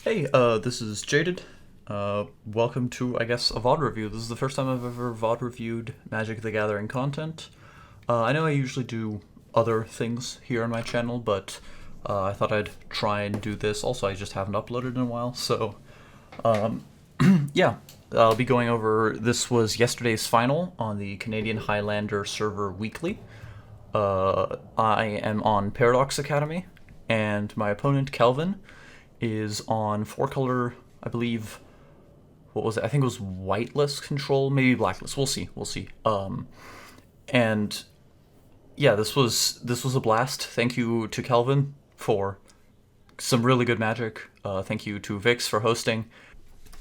Hey, this is Jaded. Welcome to, I guess, a VOD review. This is the first time I've ever VOD reviewed Magic the Gathering content. I know I usually do other things here on my channel, but I thought I'd try and do this. Also, I just haven't uploaded in a while, so yeah. I'll be going over, this was yesterday's final on the Canadian Highlander server weekly. I am on Paradox Academy, and my opponent, Kelvin, is on 4-color, I believe, what was it? I think it was whitelist control, maybe blacklist. We'll see. And yeah, this was a blast. Thank you to Kelvin for some really good magic. Thank you to Vix for hosting.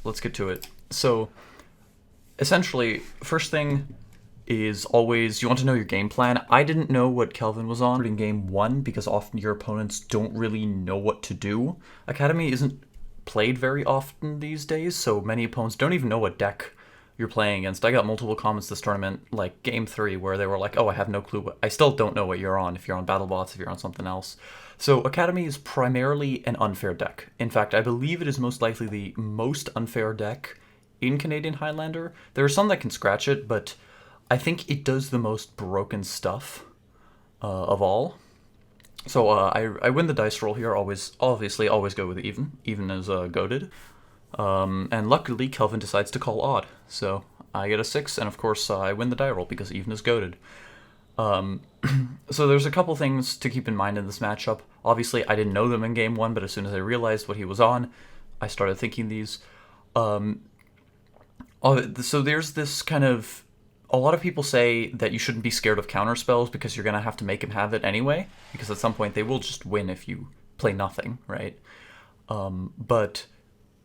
Let's get to it. So, essentially, first thing is always you want to know your game plan. I didn't know what Kelvin was on in game one because often your opponents don't really know what to do. Academy isn't played very often these days, so many opponents don't even know what deck you're playing against. I got multiple comments this tournament, like game 3, where they were like, oh, I have no clue. I still don't know what you're on, if you're on BattleBots, if you're on something else. So Academy is primarily an unfair deck. In fact, I believe it is most likely the most unfair deck in Canadian Highlander. There are some that can scratch it, but I think it does the most broken stuff of all. So I win the dice roll here, obviously always go with even as goated. And luckily, Kelvin decides to call odd. So I get a 6, and of course I win the die roll because even is goated. So there's a couple things to keep in mind in this matchup. Obviously, I didn't know them in game 1, but as soon as I realized what he was on, I started thinking these. So there's this kind of... A lot of people say that you shouldn't be scared of counter spells because you're going to have to make him have it anyway, because at some point they will just win if you play nothing, right? But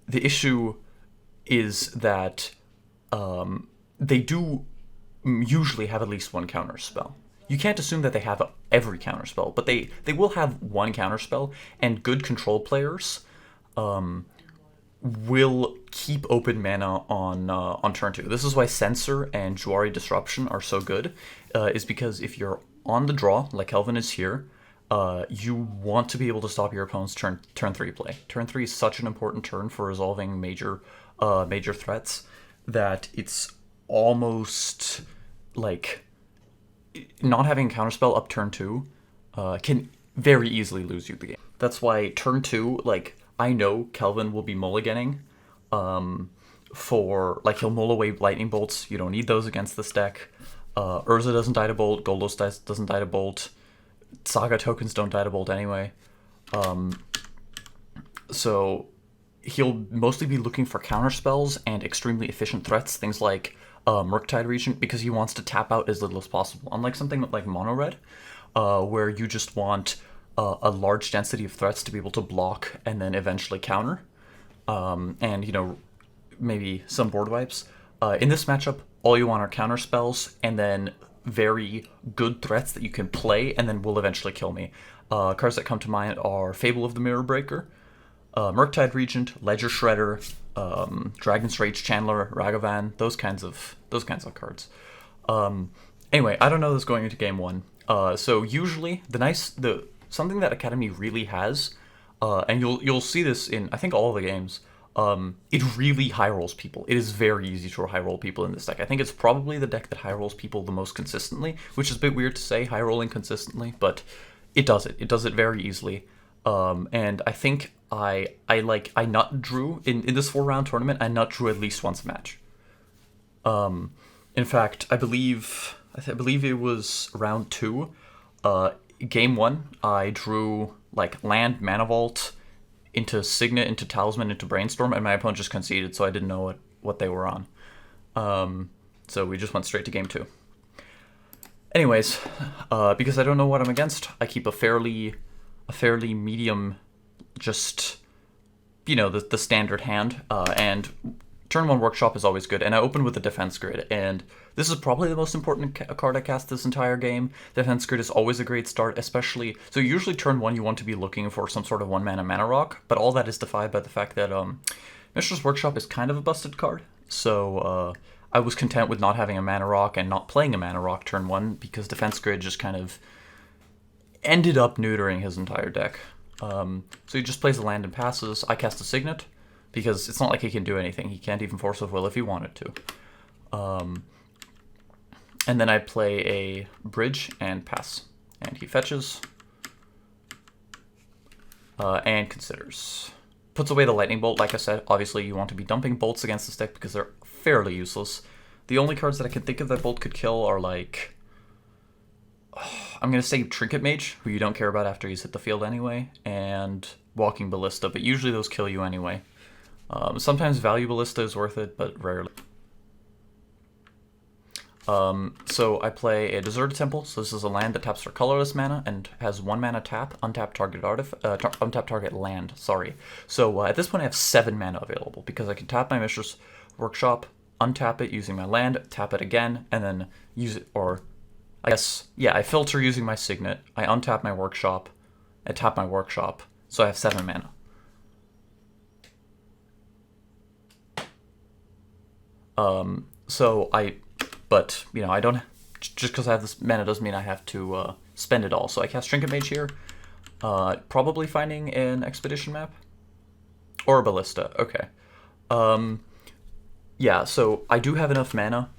the issue is that they do usually have at least one counter spell. You can't assume that they have every counter spell, but they will have one counter spell, and good control players will keep open mana on turn 2. This is why Censor and Juari Disruption are so good, is because if you're on the draw, like Kelvin is here, you want to be able to stop your opponent's turn 3 play. Turn 3 is such an important turn for resolving major threats that it's almost like not having a counterspell up turn 2 can very easily lose you the game. That's why turn 2, like, I know Kelvin will be mulliganing for, like, he'll mull away lightning bolts. You don't need those against this deck. Urza doesn't die to bolt. Goldos doesn't die to bolt. Saga tokens don't die to bolt anyway. So he'll mostly be looking for counter spells and extremely efficient threats, things like Murktide Regent, because he wants to tap out as little as possible. Unlike something like Mono Red, where you just want a large density of threats to be able to block and then eventually counter, and, you know, maybe some board wipes. In this matchup, all you want are counter spells and then very good threats that you can play and then will eventually kill me. Cards that come to mind are Fable of the Mirror Breaker, Murktide Regent, Ledger Shredder, Dragon's Rage Chandler, Ragavan, those kinds of cards. Anyway, I don't know this going into game 1. So usually something that Academy really has, and you'll see this in, I think, all of the games, it really high rolls people. It is very easy to high roll people in this deck. I think it's probably the deck that high rolls people the most consistently, which is a bit weird to say, high rolling consistently, but it does it. It does it very easily. And I think I nut drew in this 4-round tournament. I nut drew at least once a match. In fact, I believe it was round 2. Game 1, I drew, like, land, Mana Vault, into Signet, into Talisman, into Brainstorm, and my opponent just conceded, so I didn't know what they were on. So we just went straight to game 2. Anyways, because I don't know what I'm against, I keep a fairly medium, just, you know, the standard hand, and Turn 1 Workshop is always good, and I open with the Defense Grid, and this is probably the most important card I cast this entire game. Defense Grid is always a great start, especially... So usually turn 1 you want to be looking for some sort of 1-mana Mana Rock, but all that is defied by the fact that Mishra's Workshop is kind of a busted card, so I was content with not having a Mana Rock and not playing a Mana Rock turn 1, because Defense Grid just kind of ended up neutering his entire deck. So he just plays a land and passes. I cast a Signet, because it's not like he can do anything. He can't even Force of Will if he wanted to. And then I play a Bridge and pass. And he fetches. And considers. Puts away the Lightning Bolt. Like I said, obviously you want to be dumping bolts against this deck because they're fairly useless. The only cards that I can think of that Bolt could kill are like... I'm going to say Trinket Mage, who you don't care about after he's hit the field anyway, and Walking Ballista, but usually those kill you anyway. Sometimes Value Ballista is worth it, but rarely. So I play a Deserted Temple, so this is a land that taps for colorless mana and has 1 mana tap, untap target untap target land, sorry. So at this point I have 7 mana available, because I can tap my Mishra's Workshop, untap it using my land, tap it again, and then use it, or... I guess, yeah, I filter using my Signet, I untap my Workshop, I tap my Workshop, so I have 7 mana. But, you know, I don't, just because I have this mana doesn't mean I have to spend it all. So I cast Trinket Mage here, probably finding an Expedition map, or a Ballista, okay. Yeah, so I do have enough mana.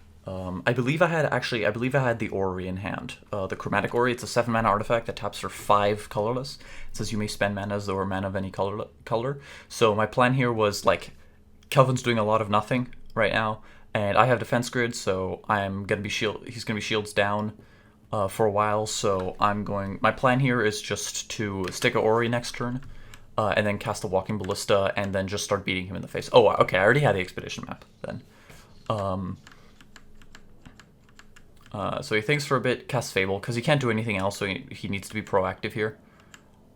I believe I had the Orrery in hand. The Chromatic Orrery, it's a 7 mana artifact that taps for 5 colorless. It says you may spend mana as though were mana of any color. So my plan here was, like, Kelvin's doing a lot of nothing right now, and I have defense grid, so I'm gonna be he's gonna be shields down for a while, so my plan here is just to stick a Orrery next turn, and then cast a Walking Ballista, and then just start beating him in the face. Oh, okay, I already had the Expedition map then. So he thinks for a bit, casts Fable, because he can't do anything else, so he needs to be proactive here.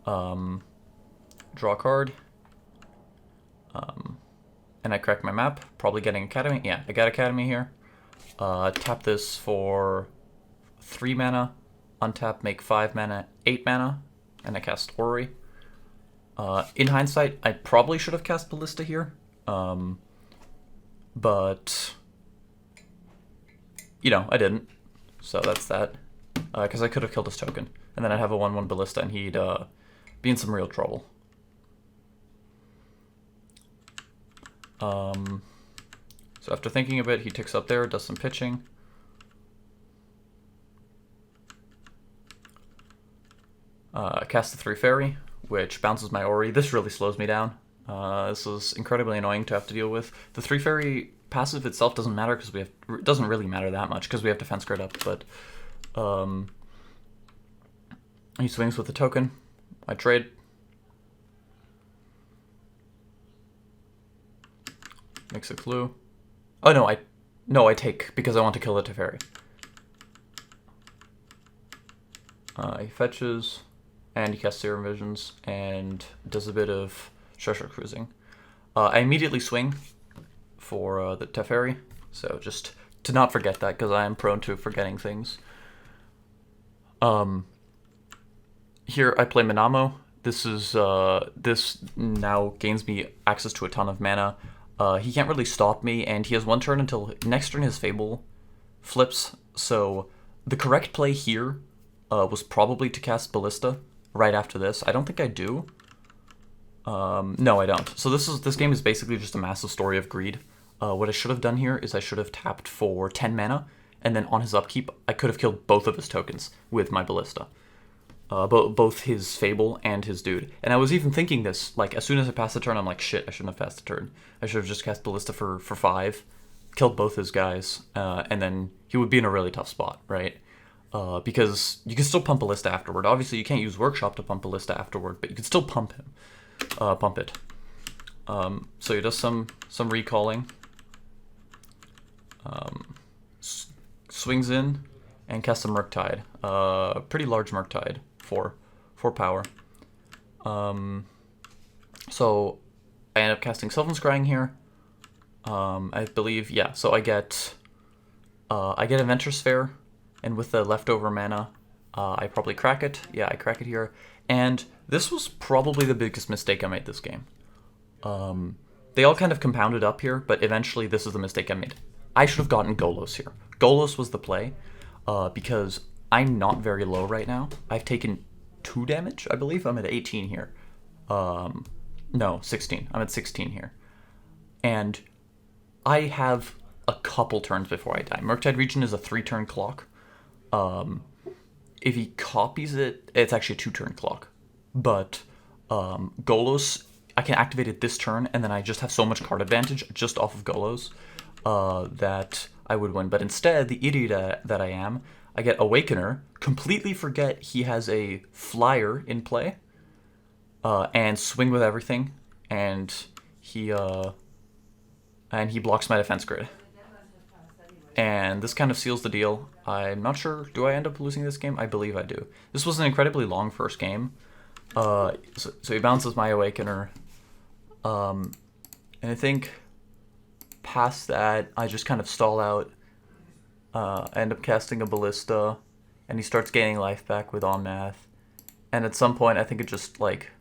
Draw a card. And I correct my map, probably getting Academy. Yeah, I got Academy here. Tap this for 3 mana, untap, make 5 mana, 8 mana, and I cast Orrery. In hindsight, I probably should have cast Ballista here, but, you know, I didn't. So that's that, because I could have killed his token, and then I'd have a 1/1 Ballista, and he'd be in some real trouble. So after thinking a bit, he ticks up there, does some pitching. Cast the 3 Fairy, which bounces my Orrery. This really slows me down. This is incredibly annoying to have to deal with. The 3 Fairy passive itself doesn't matter because it doesn't really matter that much because we have defense grid up, but he swings with the token. I trade. Makes a clue. Oh no, I take because I want to kill the Teferi. He fetches, and he casts Serum Visions, and does a bit of treasure cruising. I immediately swing for the Teferi, so just to not forget that, because I am prone to forgetting things. Here I play Minamo. This now gains me access to a ton of mana. He can't really stop me, and he has 1 turn until next turn his Fable flips, so the correct play here was probably to cast Ballista right after this. I don't think I do. No, I don't. So this game is basically just a massive story of greed. What I should have done here is I should have tapped for 10 mana, and then on his upkeep, I could have killed both of his tokens with my Ballista. Both his Fable and his dude. And I was even thinking this, like, as soon as I passed the turn, I'm like, shit, I shouldn't have passed the turn. I should have just cast Ballista for 5, killed both his guys, and then he would be in a really tough spot, right? Because you can still pump Ballista afterward. Obviously, you can't use Workshop to pump Ballista afterward, but you can still pump it. So he does some recalling. Swings in and casts a Murktide. Pretty large Murktide for power. So I end up casting Sylvan Scrying here. I believe, yeah. So I get Adventure Sphere, and with the leftover mana, I probably crack it. Yeah, I crack it here. And this was probably the biggest mistake I made this game. They all kind of compounded up here, but eventually this is the mistake I made. I should have gotten Golos here. Golos was the play, because I'm not very low right now. I've taken 2 damage, I believe. I'm at 18 here. No, 16. I'm at 16 here. And I have a couple turns before I die. Murktide Region is a 3-turn clock. If he copies it, it's actually a 2-turn clock. But Golos, I can activate it this turn, and then I just have so much card advantage just off of Golos that I would win. But instead, the idiot that I am, I get Awakener, completely forget he has a flyer in play, and swing with everything, and he blocks my defense grid. And this kind of seals the deal. I'm not sure, do I end up losing this game? I believe I do. This was an incredibly long first game. So he bounces my Awakener. And I think past that, I just kind of stall out. I end up casting a Ballista, and he starts gaining life back with Omnath. And at some point, I think it just, like...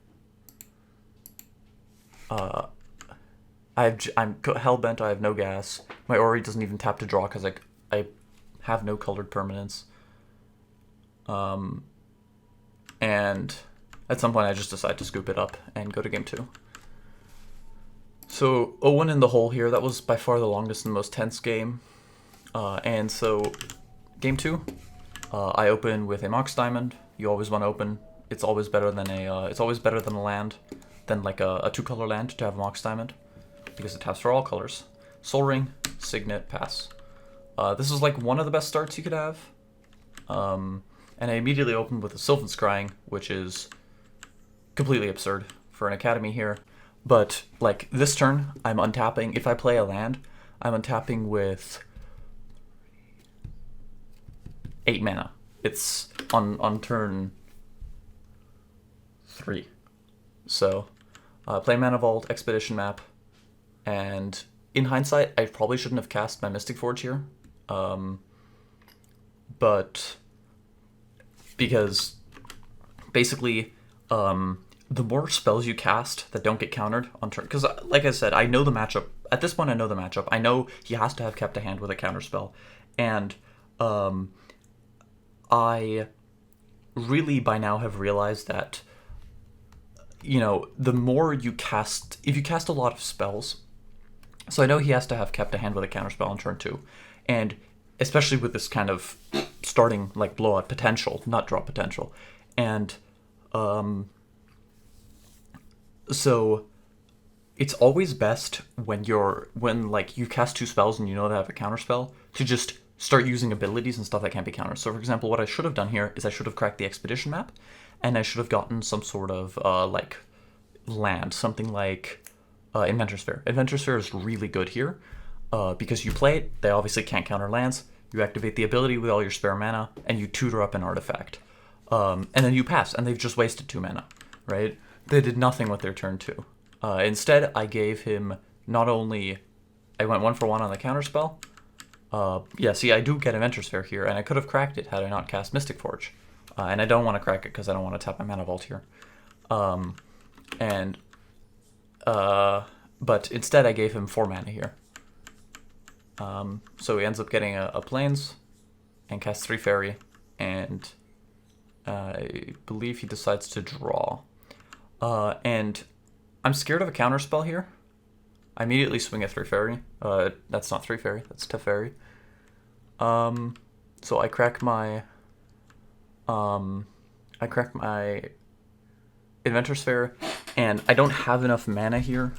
I'm hell-bent, I have no gas. My Ori doesn't even tap to draw because I have no colored permanents. And at some point I just decide to scoop it up and go to game 2. So 0-1 in the hole here. That was by far the longest and most tense game. And so game 2, I open with a Mox Diamond. You always want to open. It's always better than a land, than like a 2-color land to have a Mox Diamond, because it taps for all colors. Soul Ring, Signet, pass. This is like one of the best starts you could have. And I immediately opened with a Sylvan Scrying, which is completely absurd for an Academy here. But like this turn, I'm untapping. If I play a land, I'm untapping with 8 mana. It's on turn 3. So play Mana Vault, Expedition Map. And in hindsight, I probably shouldn't have cast my Mystic Forge here. But because basically, the more spells you cast that don't get countered on turn, because like I said, I know the matchup. At this point, I know the matchup. I know he has to have kept a hand with a counter spell. And I really by now have realized that, you know, the more you cast, if you cast a lot of spells, so I know he has to have kept a hand with a counterspell on turn 2, and especially with this kind of starting like blowout potential, not drop potential, and so it's always best when like you cast 2 spells and you know they have a counterspell to just start using abilities and stuff that can't be countered. So for example, what I should have done here is I should have cracked the Expedition Map, and I should have gotten some sort of like land, something like Inventor Sphere. Inventor Sphere is really good here because you play it, they obviously can't counter lands, you activate the ability with all your spare mana, and you tutor up an artifact. And then you pass, and they've just wasted 2 mana, right? They did nothing with their turn 2. Instead, I gave him not only... I went 1 for 1 on the counterspell. Yeah, see, I do get Inventor Sphere here, and I could have cracked it had I not cast Mystic Forge. And I don't want to crack it because I don't want to tap my Mana Vault here. But instead I gave him 4 mana here. So he ends up getting a Plains and casts 3 Fairy, and I believe he decides to draw. And I'm scared of a counterspell here. I immediately swing a 3 Fairy. That's not 3 Fairy, that's Teferi. So I crack my Inventor Sphere, and I don't have enough mana here.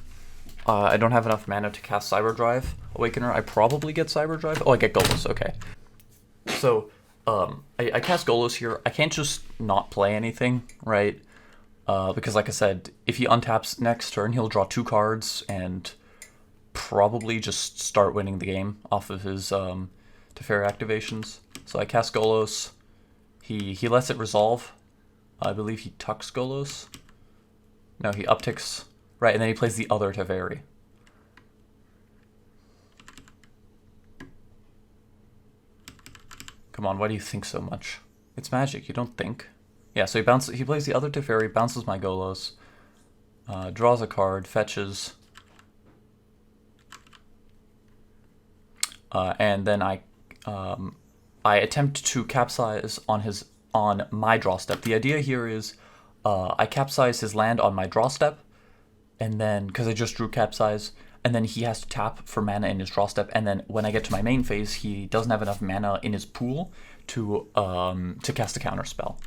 I don't have enough mana to cast Cyber Drive Awakener. I probably get Cyber Drive. Oh, I get Golos, okay. So, I cast Golos here. I can't just not play anything, right? Because like I said, if he untaps next turn, he'll draw 2 cards and probably just start winning the game off of his Teferi activations. So I cast Golos. He lets it resolve. I believe he tucks Golos. No, he upticks. Right, and then he plays the other Teferi. Come on, why do you think so much? It's magic, you don't think. Yeah, so he plays the other Teferi, bounces my Golos, draws a card, fetches, and then I attempt to capsize on my draw step. The idea here is I capsize his land on my draw step, and then because I just drew capsize, and then he has to tap for mana in his draw step, and then when I get to my main phase, he doesn't have enough mana in his pool to cast a counter spell,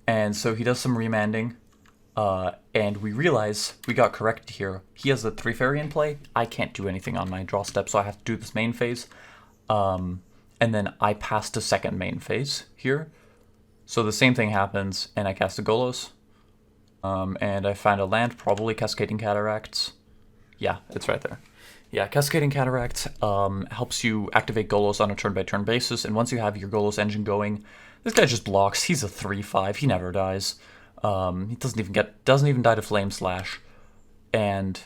and so he does some remanding, and we realize we got corrected here. He has a 3 fairy in play. I can't do anything on my draw step, so I have to do this main phase, and then I pass to second main phase here. So the same thing happens, and I cast a Golos, and I find a land, probably Cascading Cataracts. Yeah, it's right there. Yeah, Cascading Cataracts helps you activate Golos on a turn-by-turn basis, and once you have your Golos engine going, this guy just blocks. He's a 3/5. He never dies. He doesn't even die to Flame Slash, and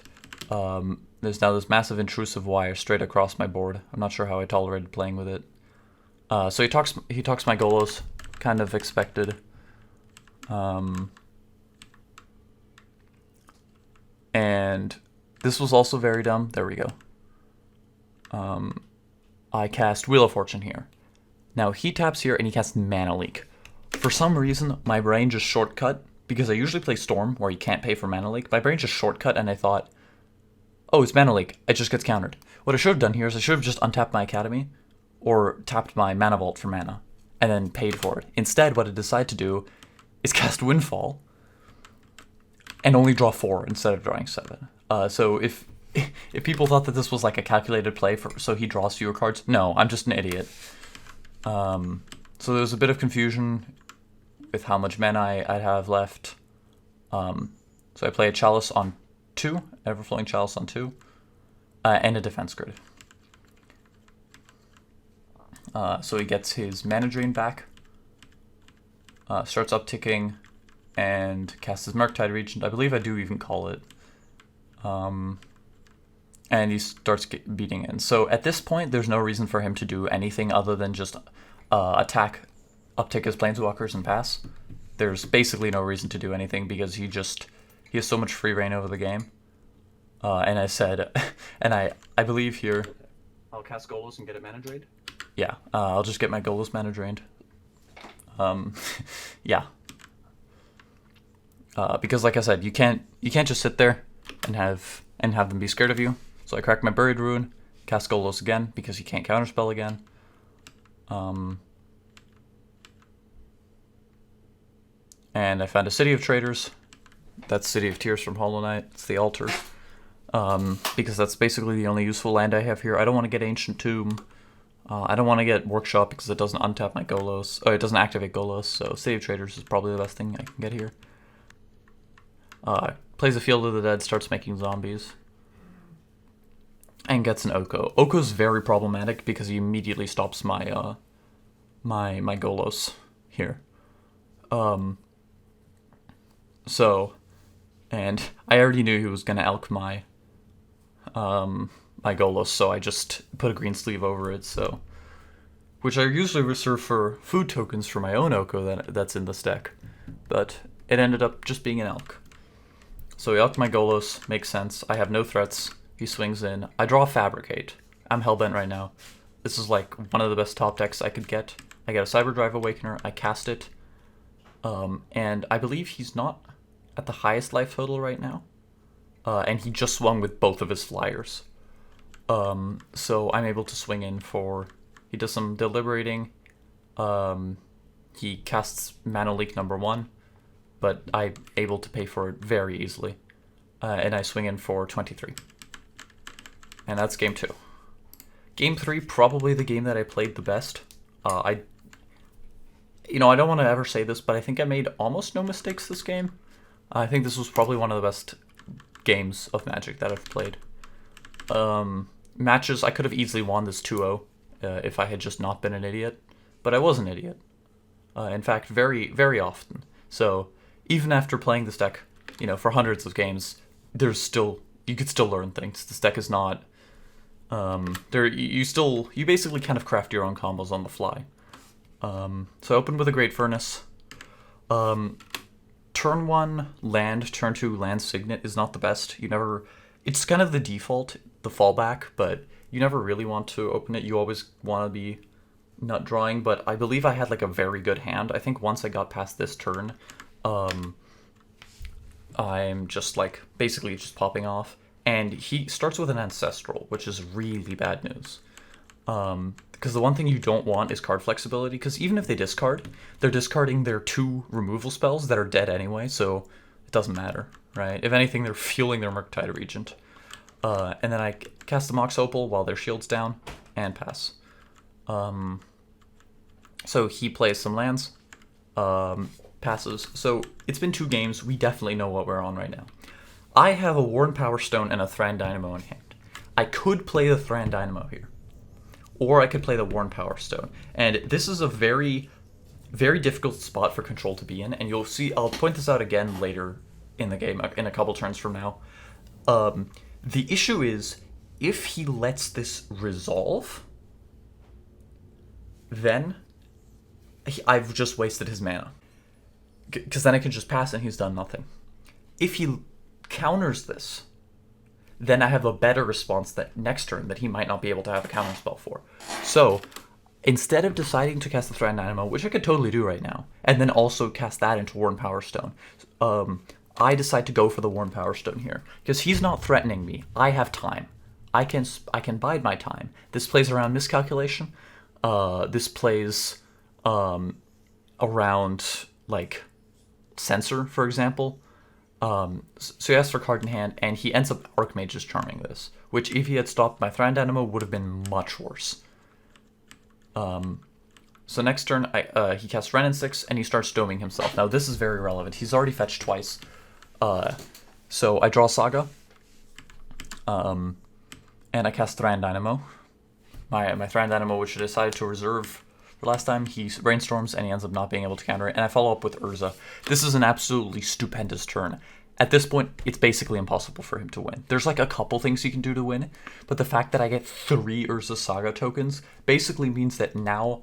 there's now this massive intrusive wire straight across my board. I'm not sure how I tolerated playing with it. So he talks my Golos, kind of expected. And this was also very dumb. There we go. I cast Wheel of Fortune here. Now he taps here and he casts Mana Leak. For some reason, my brain just shortcut, because I usually play Storm where you can't pay for Mana Leak. My brain just shortcut and I thought, oh, it's Mana Leak. It just gets countered. What I should have done here is I should have just untapped my Academy or tapped my Mana Vault for mana and then paid for it. Instead, what I decided to do is cast Windfall and only draw 4 instead of drawing 7. So if people thought that this was like a calculated play so he draws fewer cards, no, I'm just an idiot. So there was a bit of confusion with how much mana I'd have left. So I play a Chalice on 2, Everflowing Chalice on 2, and a Defense Grid. So he gets his Mana Drain back, starts upticking, and casts his Murktide Regent. I believe I do even call it. And he starts beating in. So at this point, there's no reason for him to do anything other than just attack, uptick his Planeswalkers, and pass. There's basically no reason to do anything because he has so much free reign over the game. And I said, and I believe here, I'll cast Golos and get it mana drained. Yeah, I'll just get my Golos mana drained. Yeah. Because like I said, you can't just sit there and have them be scared of you. So I crack my Buried Ruin, cast Golos again because he can't counterspell again. And I found a City of Traders. That's City of Tears from Hollow Knight. It's the altar. Because that's basically the only useful land I have here. I don't want to get Ancient Tomb. I don't want to get Workshop because it doesn't untap my Golos. Oh, it doesn't activate Golos, so City of Traders is probably the best thing I can get here. Plays a Field of the Dead, starts making zombies. And gets an Oko. Oko's very problematic because he immediately stops my my Golos here. So, and I already knew he was gonna elk my my Golos, so I just put a green sleeve over it. So, which I usually reserve for food tokens for my own Oko that's in this deck, but it ended up just being an elk. So he elked my Golos, makes sense. I have no threats. He swings in. I draw Fabricate. I'm hellbent right now. This is like one of the best top decks I could get. I get a Cyberdrive Awakener. I cast it. And I believe he's not at the highest life total right now. And he just swung with both of his flyers. So I'm able to swing in for... He does some deliberating. He casts Mana Leak number 1. But I'm able to pay for it very easily. And I swing in for 23. And that's game 2. Game 3, probably the game that I played the best. I don't want to ever say this, but I think I made almost no mistakes this game. I think this was probably one of the best games of Magic that I've played. Matches, I could have easily won this 2-0 if I had just not been an idiot. But I was an idiot. In fact, very, very often. So, even after playing this deck, for hundreds of games, you could still learn things. This deck is not... you basically kind of craft your own combos on the fly. So I opened with a Great Furnace. Turn 1 land, turn 2 land Signet is not the best. It's kind of the default, the fallback, but you never really want to open it. You always want to be nut drawing, but I believe I had like a very good hand. I think once I got past this turn, I'm just like basically just popping off. And he starts with an Ancestral, which is really bad news. Because the one thing you don't want is card flexibility, because even if they discard, they're discarding their 2 removal spells that are dead anyway, so it doesn't matter, right? If anything, they're fueling their Murktide Regent. And then I cast the Mox Opal while their shield's down, and pass. So he plays some lands, passes. So it's been 2 games, we definitely know what we're on right now. I have a Worn Power Stone and a Thran Dynamo in hand. I could play the Thran Dynamo here, or I could play the Worn Power Stone. And this is a very, very difficult spot for control to be in, and you'll see, I'll point this out again later in the game, in a couple turns from now. The issue is, if he lets this resolve, then I've just wasted his mana. Because then I can just pass and he's done nothing. If he counters this, then I have a better response that next turn that he might not be able to have a counter spell for. So instead of deciding to cast the Thran Dynamo, which I could totally do right now, and then also cast that into Worn Power Stone, I decide to go for the Worn Power Stone here because he's not threatening me. I have time. I can bide my time. This plays around Miscalculation. This plays around like Censor, for example. So he asks for card in hand, and he ends up Archmage's Charming this, which if he had stopped my Thran Dynamo would have been much worse. So next turn, he casts Wrenn and 6, and he starts doming himself. Now this is very relevant. He's already fetched twice. So I draw Saga, and I cast Thran Dynamo. My Thran Dynamo, which I decided to reserve for last time, he brainstorms and he ends up not being able to counter it, and I follow up with Urza. This is an absolutely stupendous turn. At this point, it's basically impossible for him to win. There's like a couple things he can do to win, but the fact that I get 3 Urza Saga tokens basically means that now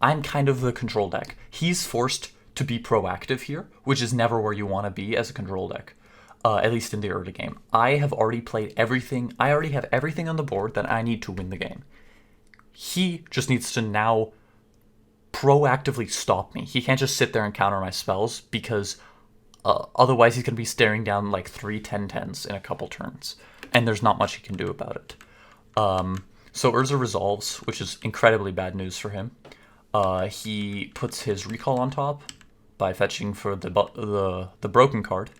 I'm kind of the control deck. He's forced to be proactive here, which is never where you want to be as a control deck, at least in the early game. I have already played everything. I already have everything on the board that I need to win the game. He just needs to now proactively stop me. He can't just sit there and counter my spells, because otherwise he's going to be staring down like 3 10-10s in a couple turns, and there's not much he can do about it. So Urza resolves, which is incredibly bad news for him. He puts his recall on top by fetching for the broken card.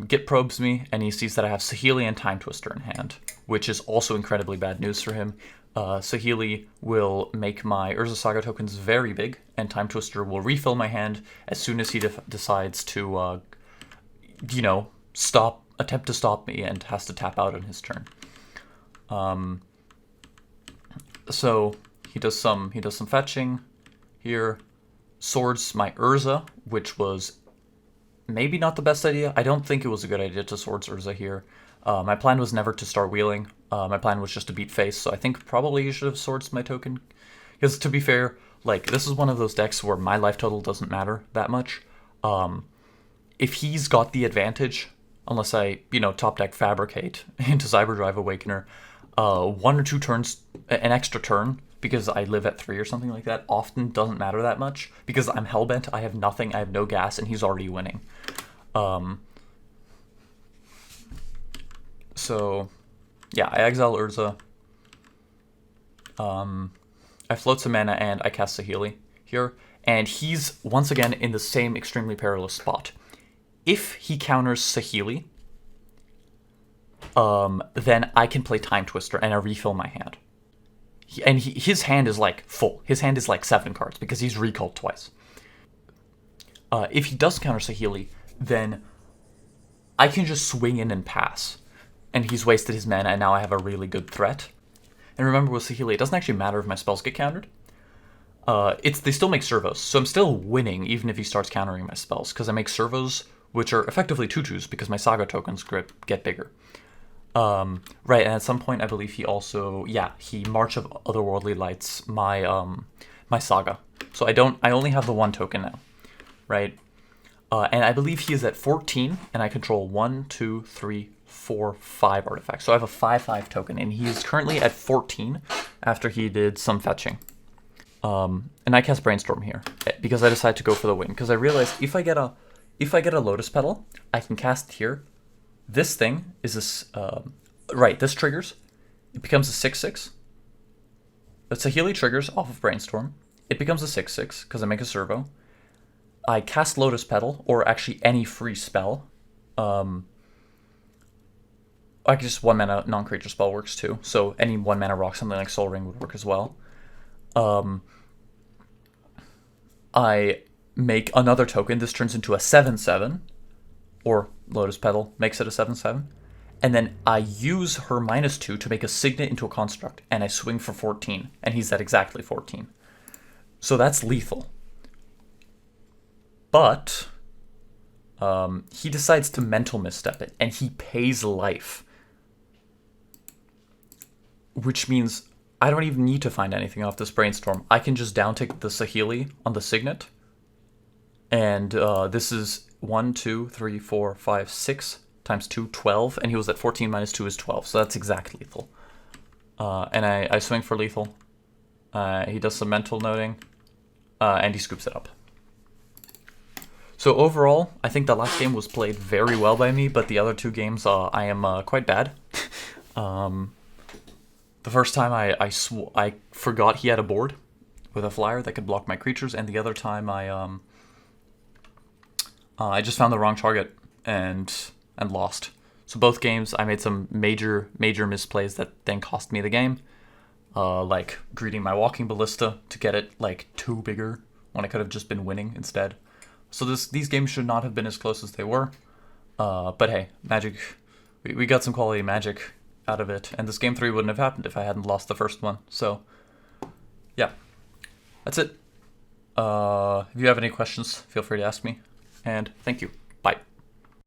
Git probes me, and he sees that I have Saheeli and Time Twister in hand, which is also incredibly bad news for him. Saheeli will make my Urza Saga tokens very big, and Time Twister will refill my hand as soon as he decides to, attempt to stop me and has to tap out on his turn. So he does some fetching here, swords my Urza, which was maybe not the best idea. I don't think it was a good idea to swords Urza here. My plan was never to start wheeling. My plan was just to beat face, so I think probably you should have swords my token. Because to be fair, like, this is one of those decks where my life total doesn't matter that much. If he's got the advantage, unless I, top deck Fabricate into Cyberdrive Awakener, 1 or 2 turns, an extra turn, because I live at 3 or something like that, often doesn't matter that much, because I'm hellbent, I have nothing, I have no gas, and he's already winning. So, yeah, I exile Urza. I float some mana, and I cast Saheeli here, and he's once again in the same extremely perilous spot. If he counters Saheeli, then I can play Time Twister, and I refill my hand. His hand is like full. His hand is like 7 cards because he's recalled twice. If he does counter Saheeli, then I can just swing in and pass. And he's wasted his mana, and now I have a really good threat. And remember with Saheeli, it doesn't actually matter if my spells get countered. They still make servos, so I'm still winning even if he starts countering my spells, because I make servos, which are effectively 2/2s because my Saga tokens get bigger. Right, and at some point I believe he also, he March of Otherworldly Lights my my Saga. So I only have the 1 token now, right? And I believe he is at 14, and I control 1, 2, 3, 4, 5 artifacts. So I have a 5/5 token, and he is currently at 14 after he did some fetching. And I cast Brainstorm here because I decided to go for the win, because I realized if I get if I get a Lotus Petal, I can cast here. This thing is this, right, this triggers. It becomes a 6/6. Saheeli triggers off of Brainstorm. It becomes a 6/6 because I make a servo. I cast Lotus Petal, or actually any free spell. I could just 1-mana non-creature spell works too. So any 1-mana rock, something like Soul Ring would work as well. I make another token. This turns into a 7/7, or Lotus Petal makes it a 7/7. And then I use her -2 to make a Signet into a construct, and I swing for 14, and he's at exactly 14. So that's lethal. But he decides to mental misstep it, and he pays life. Which means I don't even need to find anything off this Brainstorm. I can just downtick the Saheeli on the Signet. And this is 1, 2, 3, 4, 5, 6 times 2, 12. And he was at 14 minus 2 is 12. So that's exactly lethal. And I swing for lethal. He does some mental noting. And he scoops it up. So overall, I think the last game was played very well by me, but the other two games, I am quite bad. The first time I forgot he had a board with a flyer that could block my creatures, and the other time I just found the wrong target and lost. So both games I made some major misplays that then cost me the game, like greeting my Walking Ballista to get it like 2 bigger when I could have just been winning instead. So these games should not have been as close as they were. But hey, Magic, we got some quality Magic out of it, and this game 3 wouldn't have happened if I hadn't lost the first one. So yeah, that's it. If you have any questions, feel free to ask me, and thank you.